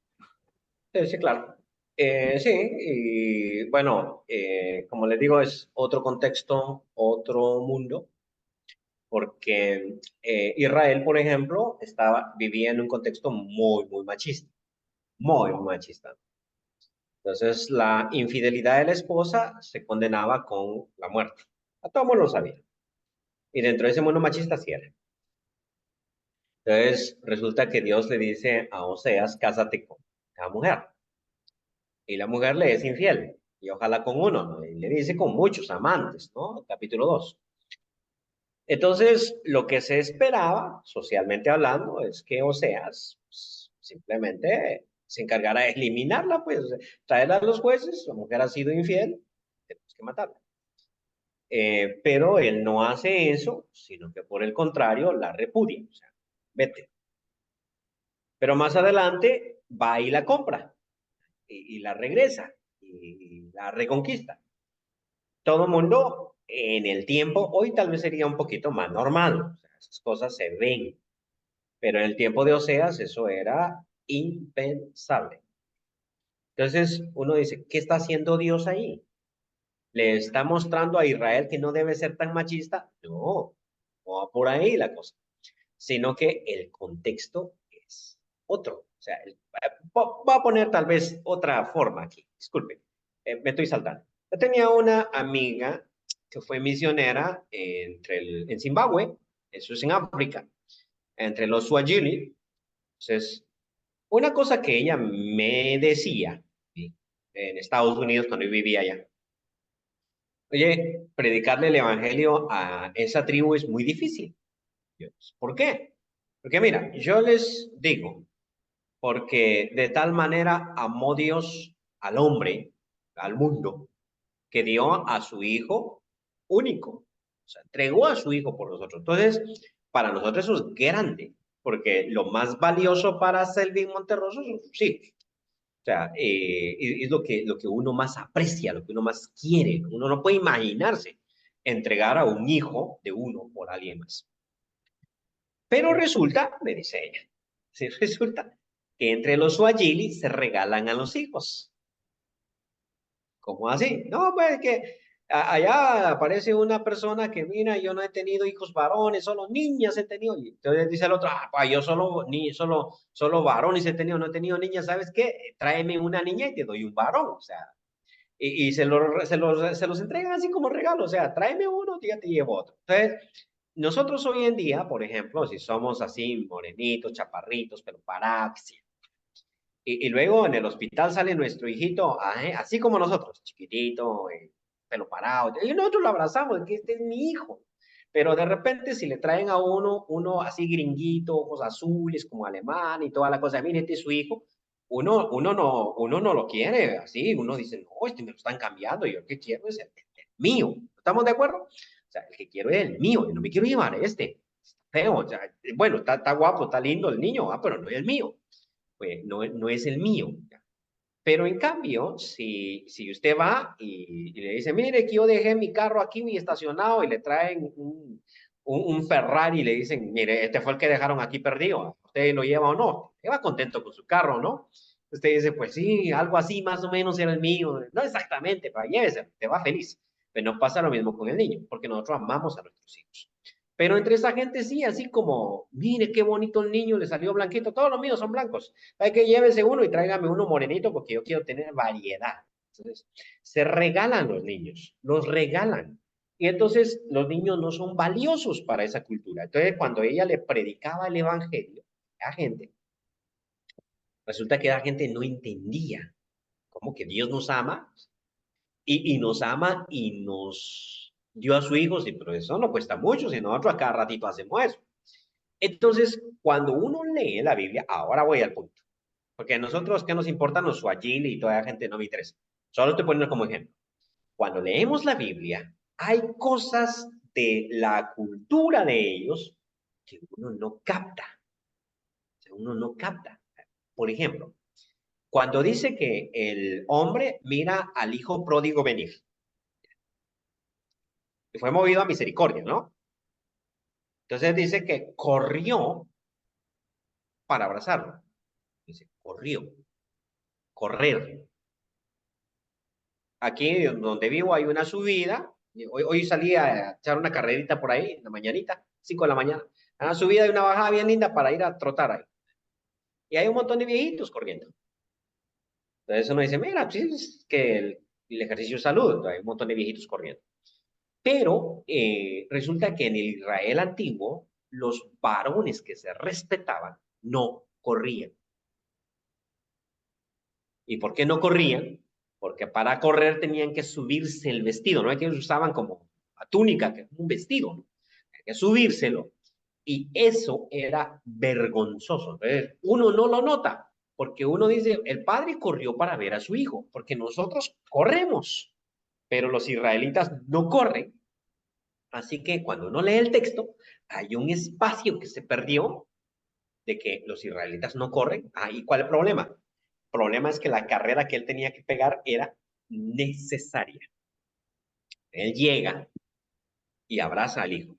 Sí, sí, claro. Sí, y bueno, como les digo, es otro contexto, otro mundo, porque Israel, por ejemplo, vivía en un contexto muy machista, muy machista. Entonces, la infidelidad de la esposa se condenaba con la muerte. A todo mundo lo sabía. Y dentro de ese mundo machista sí era. Entonces, resulta que Dios le dice a Oseas, cásate con la mujer. Y la mujer le es infiel. Y ojalá con uno, ¿no? Y le dice con muchos amantes, ¿no? Capítulo 2. Entonces, lo que se esperaba, socialmente hablando, es que Oseas pues, simplemente se encargara de eliminarla, pues, traerla a los jueces, la mujer ha sido infiel, tenemos que matarla. Pero él no hace eso, sino que por el contrario la repudia, o sea, vete. Pero más adelante va y la compra y la regresa y la reconquista. Todo mundo en el tiempo, hoy tal vez sería un poquito más normal, o sea, esas cosas se ven, pero en el tiempo de Oseas eso era impensable. Entonces uno dice, ¿qué está haciendo Dios ahí? ¿Le está mostrando a Israel que no debe ser tan machista? No, no va por ahí la cosa, sino que el contexto es otro. O sea, voy a poner tal vez otra forma aquí, disculpe, me estoy saltando. Yo tenía una amiga que fue misionera en Zimbabue, eso es en África, entre los Swahili. Entonces, una cosa que ella me decía, ¿sí? En Estados Unidos cuando yo vivía allá, oye, predicarle el evangelio a esa tribu es muy difícil. ¿Por qué? Porque mira, yo les digo, porque de tal manera amó Dios al hombre, al mundo, que dio a su hijo único. O sea, entregó a su hijo por nosotros. Entonces, para nosotros eso es grande, porque lo más valioso para Selvin Monterroso son sus hijos. O sea, es lo que uno más aprecia, lo que uno más quiere. Uno no puede imaginarse entregar a un hijo de uno por alguien más. Pero resulta, me dice ella, sí, resulta que entre los Swahili se regalan a los hijos. ¿Cómo así? No, pues que allá aparece una persona que, mira, yo no he tenido hijos varones, solo niñas he tenido. Y entonces dice el otro, pues yo solo varones he tenido, no he tenido niñas, ¿sabes qué? Tráeme una niña y te doy un varón, o sea, y se los entregan así como regalo, o sea, tráeme uno y ya te llevo otro. Entonces, nosotros hoy en día, por ejemplo, si somos así morenitos, chaparritos, pero parados, y luego en el hospital sale nuestro hijito, así como nosotros, chiquitito, pelo parado, y nosotros lo abrazamos, que este es mi hijo. Pero de repente si le traen a uno así gringuito, ojos azules, como alemán y toda la cosa, mire, este es su hijo, uno no lo quiere así, uno dice, no, este me lo están cambiando, yo el que quiero es el mío. ¿Estamos de acuerdo? O sea, el que quiero es el mío, yo no me quiero llevar este. Está feo, o sea, bueno, está guapo, está lindo el niño, pero no es el mío. Pues no es el mío. Pero en cambio, si usted va y le dice, mire, que yo dejé mi carro aquí estacionado y le traen un Ferrari y le dicen, mire, este fue el que dejaron aquí perdido, ¿usted lo lleva o no? Él va contento con su carro, ¿no? Usted dice, pues sí, algo así más o menos era el mío. No exactamente, pero llévese, te va feliz. Pero no pasa lo mismo con el niño, porque nosotros amamos a nuestros hijos. Pero entre esa gente sí, así como, mire qué bonito el niño, le salió blanquito, todos los míos son blancos. Hay que llévese uno y tráigame uno morenito porque yo quiero tener variedad. Entonces, se regalan los niños, los regalan. Y entonces los niños no son valiosos para esa cultura. Entonces, cuando ella le predicaba el evangelio a gente, resulta que la gente no entendía cómo que Dios nos ama y nos ama y nos dio a su hijo, sí, pero eso no cuesta mucho, si nosotros a cada ratito hacemos eso. Entonces, cuando uno lee la Biblia, ahora voy al punto, porque a nosotros, ¿qué nos importan los swahili y toda la gente? No me interesa. Solo estoy poniendo como ejemplo. Cuando leemos la Biblia, hay cosas de la cultura de ellos que uno no capta. O sea, uno no capta. Por ejemplo, cuando dice que el hombre mira al hijo pródigo venir, y fue movido a misericordia, ¿no? Entonces dice que corrió para abrazarlo. Dice, corrió, correr. Aquí donde vivo hay una subida. Hoy salí a echar una carrerita por ahí, en la mañanita, 5 de la mañana. Una subida y una bajada bien linda para ir a trotar ahí. Y hay un montón de viejitos corriendo. Entonces uno dice, mira, pues es que el ejercicio es salud, hay un montón de viejitos corriendo. Pero resulta que en el Israel antiguo, los varones que se respetaban no corrían. ¿Y por qué no corrían? Porque para correr tenían que subirse el vestido, no es que ellos usaban como la túnica, que es un vestido, ¿no? Tenían que subírselo. Y eso era vergonzoso. Entonces, uno no lo nota, porque uno dice, el padre corrió para ver a su hijo, porque nosotros corremos, pero los israelitas no corren. Así que cuando uno lee el texto, hay un espacio que se perdió de que los israelitas no corren. Ah, ¿y cuál es el problema? El problema es que la carrera que él tenía que pegar era necesaria. Él llega y abraza al hijo.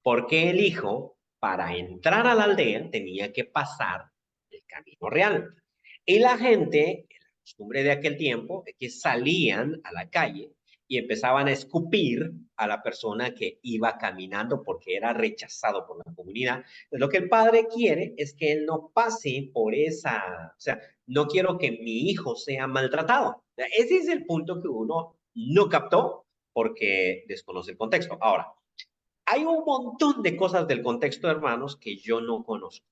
Porque el hijo, para entrar a la aldea, tenía que pasar el camino real. Y la gente, la costumbre de aquel tiempo, es que salían a la calle y empezaban a escupir a la persona que iba caminando porque era rechazado por la comunidad. Entonces, lo que el padre quiere es que él no pase por esa, o sea, no quiero que mi hijo sea maltratado. Ese es el punto que uno no captó porque desconoce el contexto. Ahora, hay un montón de cosas del contexto, hermanos, que yo no conozco.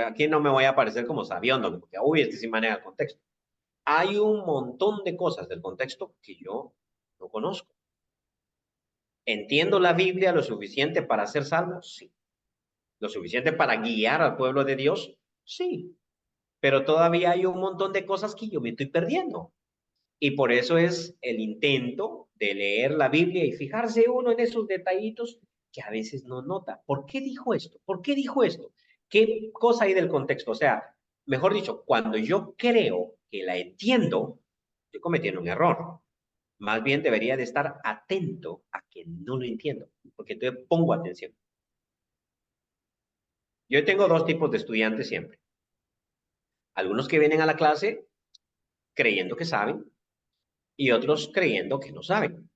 Aquí no me voy a parecer como sabiondo, porque, uy, este sí maneja el contexto. Hay un montón de cosas del contexto que yo no conozco. ¿Entiendo la Biblia lo suficiente para ser salvo? Sí. ¿Lo suficiente para guiar al pueblo de Dios? Sí. Pero todavía hay un montón de cosas que yo me estoy perdiendo. Y por eso es el intento de leer la Biblia y fijarse uno en esos detallitos que a veces no nota. ¿Por qué dijo esto? ¿Por qué dijo esto? ¿Qué cosa hay del contexto? O sea, mejor dicho, cuando yo creo que la entiendo, estoy cometiendo un error. Más bien debería de estar atento a que no lo entiendo, porque entonces pongo atención. Yo tengo dos tipos de estudiantes siempre. Algunos que vienen a la clase creyendo que saben y otros creyendo que no saben.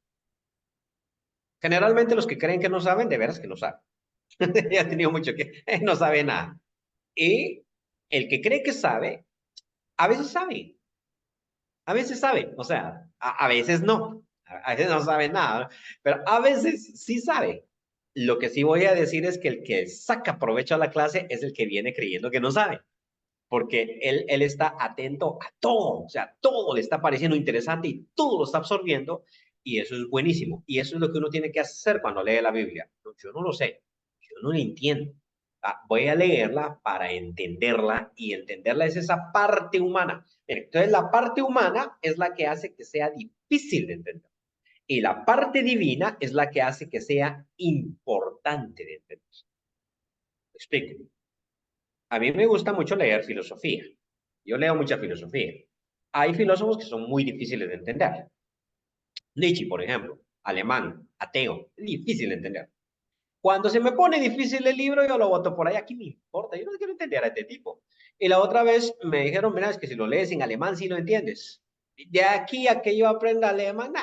Generalmente los que creen que no saben, de veras que no saben. Ya he tenido mucho que no sabe nada. Y el que cree que sabe, a veces sabe, o sea, a veces no, a veces no sabe nada, ¿no? Pero a veces sí sabe. Lo que sí voy a decir es que el que saca provecho a la clase es el que viene creyendo que no sabe, porque él está atento a todo, o sea, todo le está pareciendo interesante y todo lo está absorbiendo, y eso es buenísimo. Y eso es lo que uno tiene que hacer cuando lee la Biblia. Yo no lo sé, yo no la entiendo. Voy a leerla para entenderla, y entenderla es esa parte humana. Entonces, la parte humana es la que hace que sea difícil de entender. Y la parte divina es la que hace que sea importante de entender. ¿Me explico? A mí me gusta mucho leer filosofía. Yo leo mucha filosofía. Hay filósofos que son muy difíciles de entender. Nietzsche, por ejemplo, alemán, ateo, difícil de entender. Cuando se me pone difícil el libro, yo lo boto por ahí. Aquí me importa, yo no quiero entender a este tipo. Y la otra vez me dijeron, mira, es que si lo lees en alemán, sí lo entiendes. De aquí a que yo aprenda alemán, nah,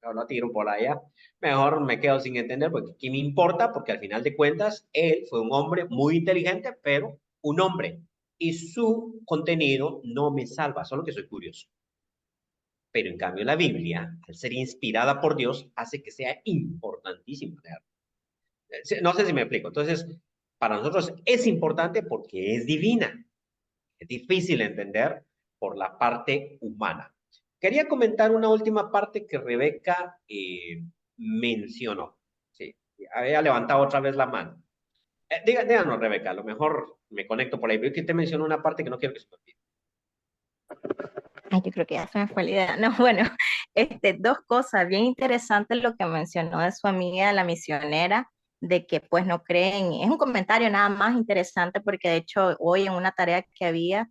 no lo tiro por allá. Mejor me quedo sin entender, porque aquí me importa, porque al final de cuentas, él fue un hombre muy inteligente, pero un hombre. Y su contenido no me salva, solo que soy curioso. Pero en cambio la Biblia, al ser inspirada por Dios, hace que sea importantísimo leer. No sé si me explico. Entonces, para nosotros es importante porque es divina. Es difícil de entender por la parte humana. Quería comentar una última parte que Rebeca mencionó. Sí, había levantado otra vez la mano. Díganos, Rebeca, a lo mejor me conecto por ahí. Veo que usted mencionó una parte que no quiero que se me olvide. Ay, yo creo que ya se me fue la idea. No, bueno, dos cosas bien interesantes lo que mencionó de su amiga, la misionera, de que pues no creen. Es un comentario nada más interesante porque de hecho hoy en una tarea que había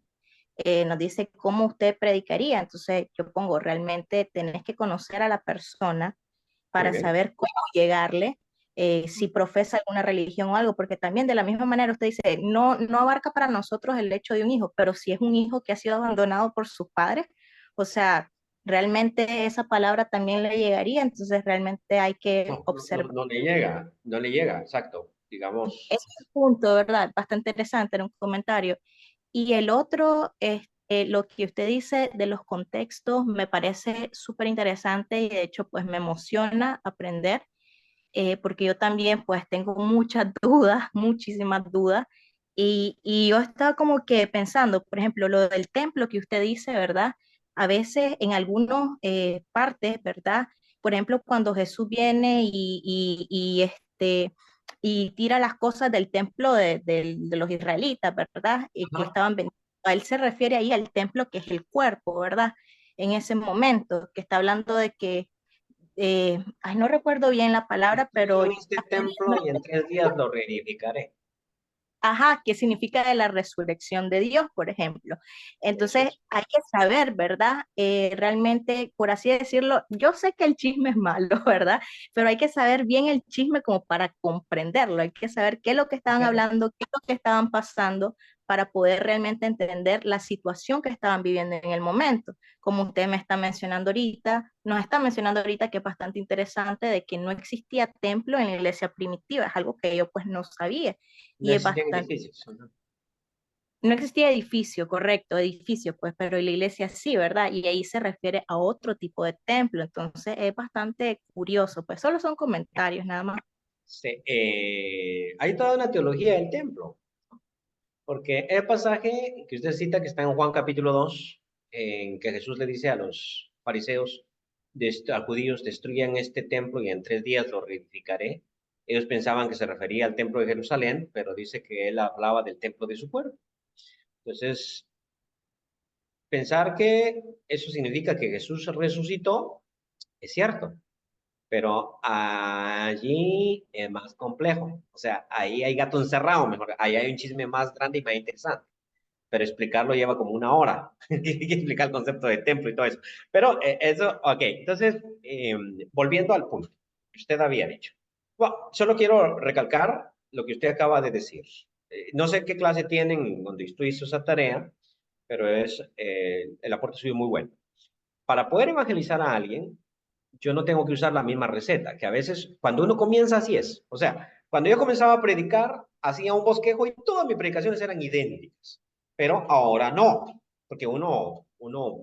nos dice cómo usted predicaría. Entonces yo pongo, realmente tenés que conocer a la persona Muy para bien. saber cómo llegarle, si profesa alguna religión o algo, porque también de la misma manera usted dice, no, no abarca para nosotros el hecho de un hijo, pero si es un hijo que ha sido abandonado por sus padres, o sea, realmente esa palabra también le llegaría, entonces realmente hay que observar. No le llega, exacto. Digamos, Ese punto, ¿verdad? Bastante interesante, era un comentario. Y el otro, lo que usted dice de los contextos me parece súper interesante y de hecho pues me emociona aprender porque yo también pues tengo muchas dudas, muchísimas dudas y yo estaba como que pensando, por ejemplo, lo del templo que usted dice, ¿verdad? A veces en algunas partes, ¿verdad? Por ejemplo, cuando Jesús viene y tira las cosas del templo de los israelitas, ¿verdad? Que Ajá. estaban vendiendo. A él se refiere ahí al templo que es el cuerpo, ¿verdad? En ese momento, que está hablando de que, ay, no recuerdo bien la palabra, pero En este templo y en 3 días lo reedificaré. ajá, ¿qué significa de la resurrección de Dios, por ejemplo? Eso Entonces, es. hay que saber, ¿verdad? Realmente, por así decirlo, yo sé que el chisme es malo, ¿verdad? Pero hay que saber bien el chisme como para comprenderlo. Hay que saber qué es lo que estaban Ok. hablando, qué es lo que estaban pasando para poder realmente entender la situación que estaban viviendo en el momento. Como usted me está mencionando ahorita, nos está mencionando ahorita que es bastante interesante de que no existía templo en la iglesia primitiva, es algo que yo pues no sabía No y es existen bastante, edificios. Ajá. no existía edificio, correcto, edificio, pues, pero la iglesia sí, ¿verdad? Y ahí se refiere a otro tipo de templo, entonces es bastante curioso, pues solo son comentarios nada más. Hay toda una teología del templo, porque el pasaje que usted cita que está en Juan capítulo 2, en que Jesús le dice a los fariseos, a judíos, destruyan este templo y en 3 días lo reedificaré. Ellos pensaban que se refería al templo de Jerusalén, pero dice que él hablaba del templo de su cuerpo. Entonces, pensar que eso significa que Jesús resucitó es cierto, pero allí es más complejo. O sea, ahí hay gato encerrado, mejor, ahí hay un chisme más grande y más interesante. Pero explicarlo lleva como 1 hora. Hay que explicar el concepto de templo y todo eso. Pero eso, ok. Entonces, volviendo al punto que usted había dicho. Bueno, solo quiero recalcar lo que usted acaba de decir. No sé qué clase tienen donde usted hizo esa tarea, pero el aporte suyo muy bueno. Para poder evangelizar a alguien, yo no tengo que usar la misma receta, que a veces cuando uno comienza así es. O sea, cuando yo comenzaba a predicar, hacía un bosquejo y todas mis predicaciones eran idénticas. Pero ahora no, porque uno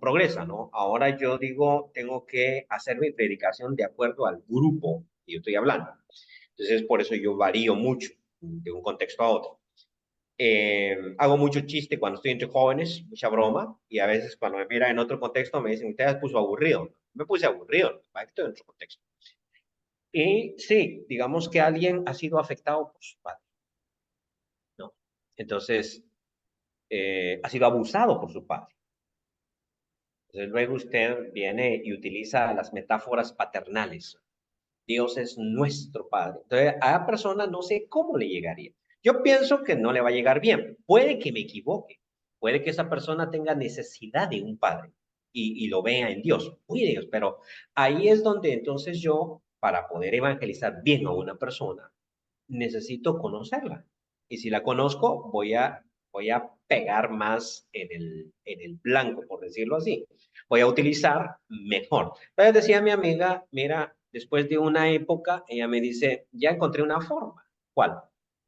progresa, ¿no? Ahora yo digo, tengo que hacer mi predicación de acuerdo al grupo que yo estoy hablando. Entonces, por eso yo varío mucho de un contexto a otro. Hago mucho chiste cuando estoy entre jóvenes, mucha broma, y a veces cuando me miran en otro contexto me dicen, usted se puso aburrido. Me puse aburrido, estoy en otro contexto. Y sí, digamos que alguien ha sido afectado por su padre, ¿no? Entonces, ha sido abusado por su padre. Entonces, luego usted viene y utiliza las metáforas paternales. Dios es nuestro Padre. Entonces, a la persona no sé cómo le llegaría. Yo pienso que no le va a llegar bien. Puede que me equivoque. Puede que esa persona tenga necesidad de un padre y lo vea en Dios. Muy Dios, pero ahí es donde entonces yo, para poder evangelizar bien a una persona, necesito conocerla. Y si la conozco, voy a pegar más en el blanco, por decirlo así. Voy a utilizar mejor. Entonces decía mi amiga, mira, después de una época, ella me dice, ya encontré una forma. ¿Cuál?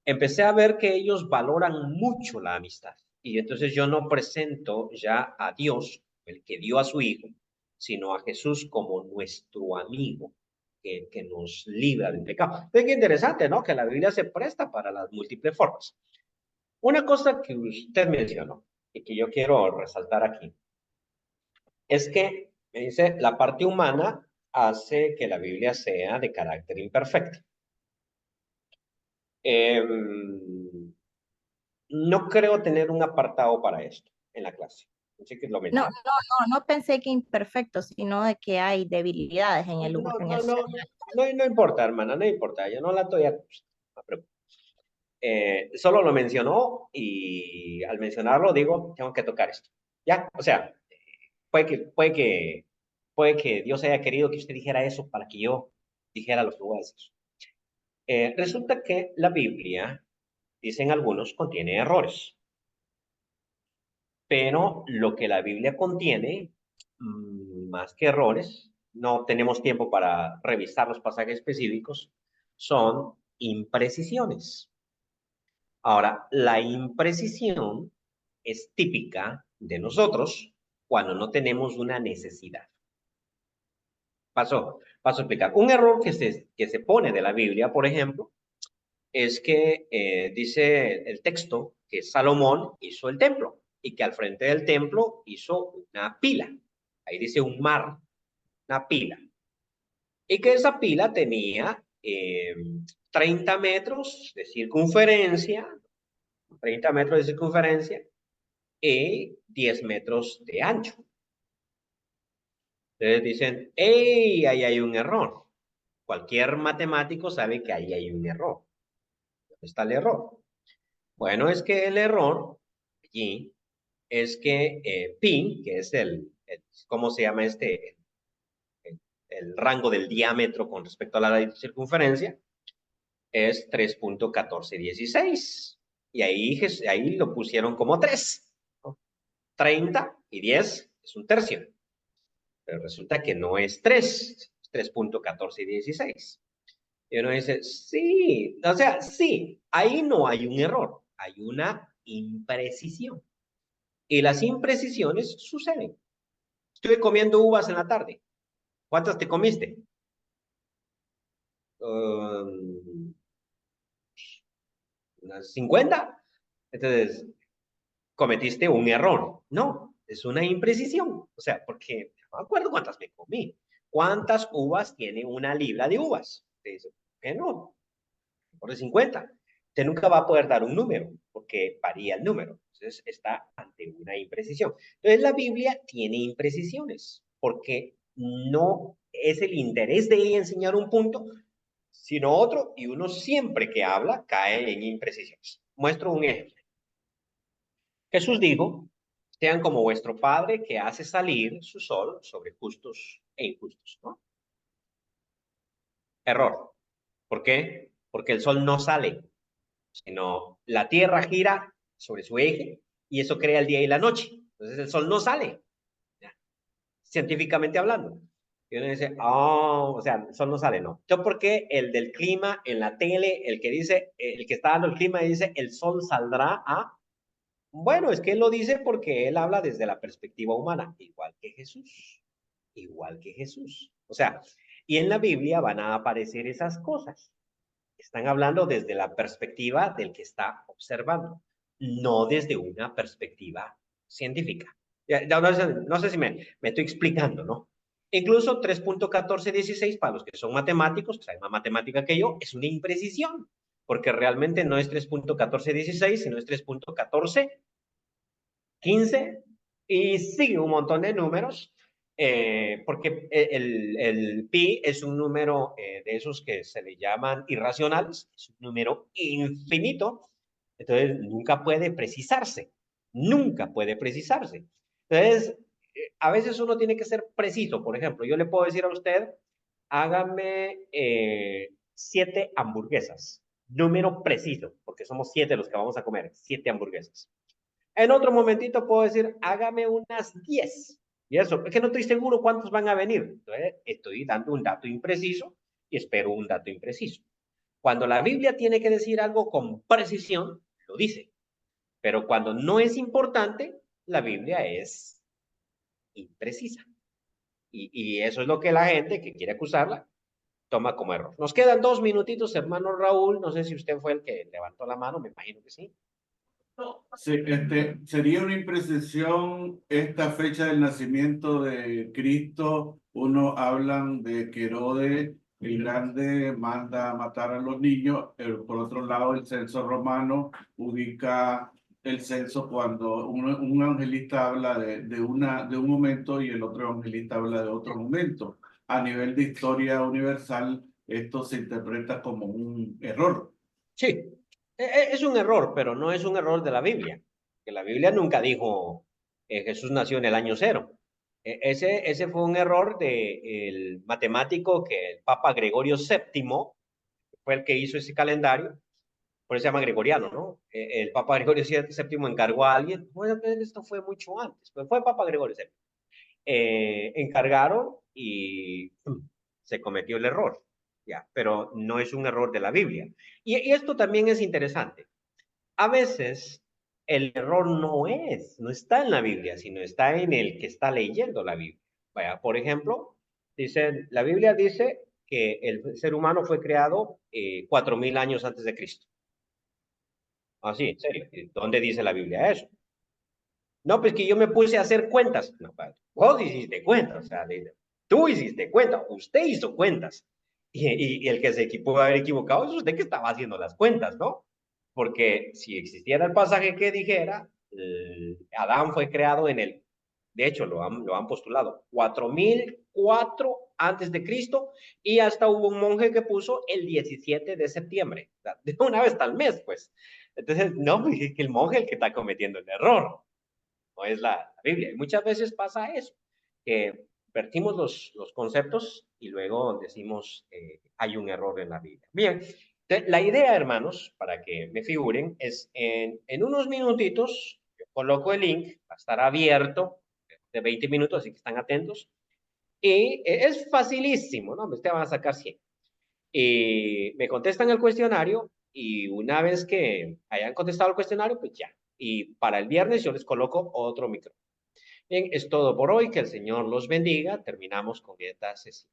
Empecé a ver que ellos valoran mucho la amistad. Y entonces yo no presento ya a Dios, el que dio a su hijo, sino a Jesús como nuestro amigo que nos libra del pecado. Es que interesante, ¿no? Que la Biblia se presta para las múltiples formas. Una cosa que usted mencionó y que yo quiero resaltar aquí es que, me dice, la parte humana hace que la Biblia sea de carácter imperfecto. Eh, no creo tener un apartado para esto en la clase. Así que lo No, no, menciono. no pensé que imperfecto, sino de que hay debilidades en el, No, en no, el no, ser. no importa, hermana, no importa. Yo no la estoy acusando. No preocupes. Solo lo mencionó y al mencionarlo digo, tengo que tocar esto. Ya, o sea, puede que Dios haya querido que usted dijera eso para que yo dijera lo que voy a decir. Resulta que la Biblia, dicen algunos, contiene errores, pero lo que la Biblia contiene, más que errores, no tenemos tiempo para revisar los pasajes específicos, son imprecisiones. Ahora, la imprecisión es típica de nosotros cuando no tenemos una necesidad. Paso a explicar. Un error que se pone de la Biblia, por ejemplo, es que dice el texto que Salomón hizo el templo y que al frente del templo hizo una pila. Ahí dice un mar, una pila. Y que esa pila tenía 30 metros de circunferencia, 30 metros de circunferencia y 10 metros de ancho. Entonces dicen, ¡hey! Ahí hay un error. Cualquier matemático sabe que ahí hay un error. ¿Dónde está el error? Bueno, es que el error allí es que pi, que es ¿cómo se llama el rango del diámetro con respecto a la circunferencia, es 3.1416. Y ahí lo pusieron como 3. 30 y 10 es un tercio. Pero resulta que no es 3, es 3.1416. Y uno dice, sí, o sea, sí, ahí no hay un error, hay una imprecisión. Y las imprecisiones suceden. Estuve comiendo uvas en la tarde. ¿Cuántas te comiste? Unas 50. Entonces, cometiste un error. No, es una imprecisión. O sea, porque no me acuerdo cuántas me comí. ¿Cuántas uvas tiene una libra de uvas? Te dice, que no, por 50. Usted nunca va a poder dar un número, porque varía el número. Entonces, está ante una imprecisión. Entonces, la Biblia tiene imprecisiones, porque no es el interés de ella enseñar un punto, sino otro, y uno siempre que habla cae en imprecisiones. Muestro un ejemplo. Jesús dijo, sean como vuestro Padre que hace salir su sol sobre justos e injustos, ¿no? Error. ¿Por qué? Porque el sol no sale, sino la Tierra gira sobre su eje y eso crea el día y la noche. Entonces el sol no sale, ¿ya? Científicamente hablando. Y uno dice, oh, o sea, el sol no sale, no. Entonces, ¿por qué el del clima en la tele, el que dice, el que está dando el clima dice, el sol saldrá a... Bueno, es que él lo dice porque él habla desde la perspectiva humana, igual que Jesús, igual que Jesús. O sea, y en la Biblia van a aparecer esas cosas. Están hablando desde la perspectiva del que está observando, no desde una perspectiva científica. No sé si me estoy explicando, ¿no? Incluso 3.1416, para los que son matemáticos, que saben más matemática que yo, es una imprecisión, porque realmente no es 3.1416, sino es 3.1415, y sigue un montón de números, porque el pi es un número de esos que se le llaman irracionales, es un número infinito, entonces nunca puede precisarse, nunca puede precisarse. Entonces, a veces uno tiene que ser preciso. Por ejemplo, yo le puedo decir a usted, hágame 7 hamburguesas, número preciso, porque somos 7 los que vamos a comer, 7 hamburguesas. En otro momentito puedo decir, hágame unas 10. Y eso, es que no estoy seguro cuántos van a venir. Entonces, estoy dando un dato impreciso y espero un dato impreciso. Cuando la Biblia tiene que decir algo con precisión, lo dice. Pero cuando no es importante, la Biblia es imprecisa. Y eso es lo que la gente que quiere acusarla toma como error. Nos quedan 2 minutitos, hermano Raúl. No sé si usted fue el que levantó la mano, me imagino que sí. Sí, sería una imprecisión esta fecha del nacimiento de Cristo. Uno hablan de que Herodes el Grande manda a matar a los niños. Por otro lado, el censo romano ubica el censo cuando un evangelista habla de un momento y el otro evangelista habla de otro momento. A nivel de historia universal, esto se interpreta como un error. Sí, es un error, pero no es un error de la Biblia. Que la Biblia nunca dijo Jesús nació en el año 0. Ese fue un error del matemático que el Papa Gregorio VII fue el que hizo ese calendario, por eso se llama gregoriano, ¿no? El Papa Gregorio VII encargó a alguien, bueno, esto fue mucho antes, pero fue el Papa Gregorio VII. Encargaron y se cometió el error, ya, pero no es un error de la Biblia. Y esto también es interesante. A veces el error no está en la Biblia, sino está en el que está leyendo la Biblia. Vaya, por ejemplo, la Biblia dice que el ser humano fue creado 4.000 años antes de Cristo. Así, en serio. ¿Dónde dice la Biblia eso? No, pues que yo me puse a hacer cuentas. No, vos hiciste cuentas, o sea, tú hiciste cuentas, usted hizo cuentas. Y el que se pudo haber equivocado es usted que estaba haciendo las cuentas, ¿no? Porque si existiera el pasaje que dijera, Adán fue creado de hecho lo han postulado, 4004 antes de Cristo, y hasta hubo un monje que puso el 17 de septiembre, de una vez al mes, pues. Entonces, no, pues es que el monje es el que está cometiendo el error, no es la Biblia. Y muchas veces pasa eso, que vertimos los conceptos y luego decimos, hay un error en la Biblia. Bien, la idea, hermanos, para que me figuren, es en unos minutitos, yo coloco el link, va a estar abierto de 20 minutos, así que están atentos. Y es facilísimo, ¿no? Ustedes van a sacar 100. Y me contestan el cuestionario y una vez que hayan contestado el cuestionario, pues ya. Y para el viernes yo les coloco otro micrófono. Bien, es todo por hoy. Que el Señor los bendiga. Terminamos con esta sesión.